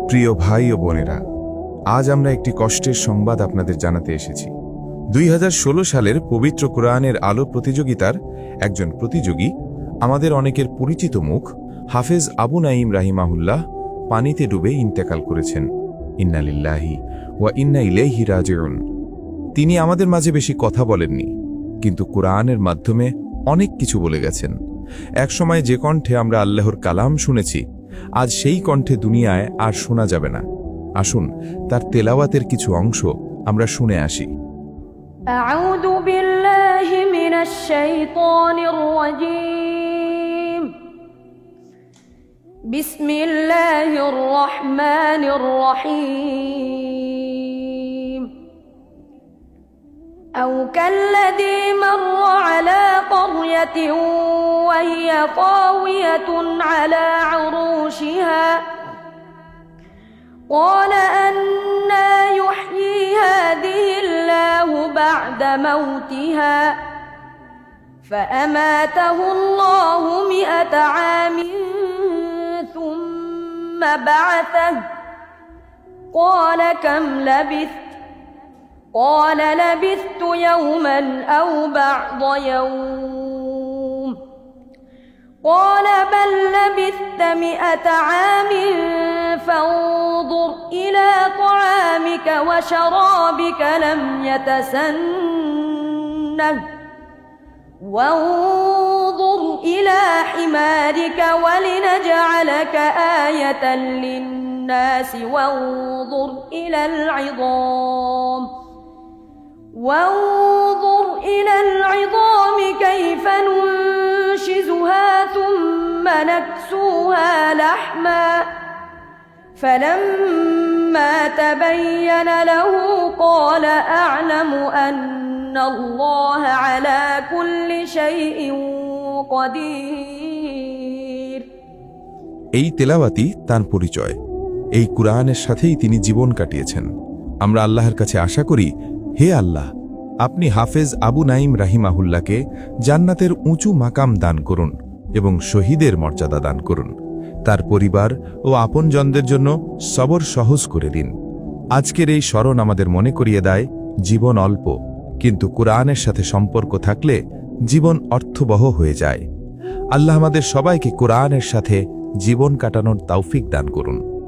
প্রিয় ভাই ও বোনেরা, আজ আমরা একটি কষ্টের সংবাদ আপনাদের জানাতে এসেছি। 2016 সালের পবিত্র কোরআনের আলো প্রতিযোগিতার একজন প্রতিযোগী, আমাদের অনেকের পরিচিত মুখ হাফেজ আবু নাঈম রাহিমাহুল্লাহ পানিতে ডুবে ইন্তেকাল করেছেন। ইন্না লিল্লাহি ওয়া ইন্না ইলাইহি রাজিউন। তিনি আমাদের মাঝে বেশি কথা বলেননি, কিন্তু কোরআনের মাধ্যমে অনেক কিছু বলে গেছেন। একসময় যে কণ্ঠে আমরা আল্লাহর কালাম শুনেছি, আজ সেই কণ্ঠে দুনিয়ায় আর শোনা যাবে না। আসুন তার তেলাওয়াতের কিছু অংশ আমরা শুনে আসি। আউযু বিল্লাহি মিনাশ শাইতানির রাজীম। বিসমিল্লাহির রহমানির রহিম। أو كالذي مر على قرية وهي خاوية على عروشها قال أنى يحيي هذه الله بعد موتها فأماته الله 100 عام ثم بعثه قال كم لبثت قال لبثت يوما أو بعض يوم قال بل لبثت 100 عام فانظر إلى طعامك وشرابك لم يتسنه وانظر إلى حمارك ولنجعلك آية للناس وانظر إلى العظام كيف ننشزها ثم نكسوها لحما فلما تبين له قال أعلم أن الله على كل شيء قدير। এই তেলাওয়াতই তার পরিচয়। এই কুরআনের সাথেই তিনি জীবন কাটিয়েছেন। আমরা আল্লাহর কাছে আশা করি, হে আল্লাহ, আপনি হাফেজ আবু নাঈম রাহিমাহুল্লাহকে জান্নাতের উঁচু মাকাম দান করুন এবং শহীদের মর্যাদা দান করুন। তার পরিবার ও আপনজনদের জন্য সবর সহজ করে দিন। আজকের এই স্মরণ আমাদের মনে করিয়ে দেয়, জীবন অল্প, কিন্তু কুরআনের সাথে সম্পর্ক থাকলে জীবন অর্থবহ হয়ে যায়। আল্লাহ আমাদের সবাইকে কুরআনের সাথে জীবন কাটানোর তৌফিক দান করুন।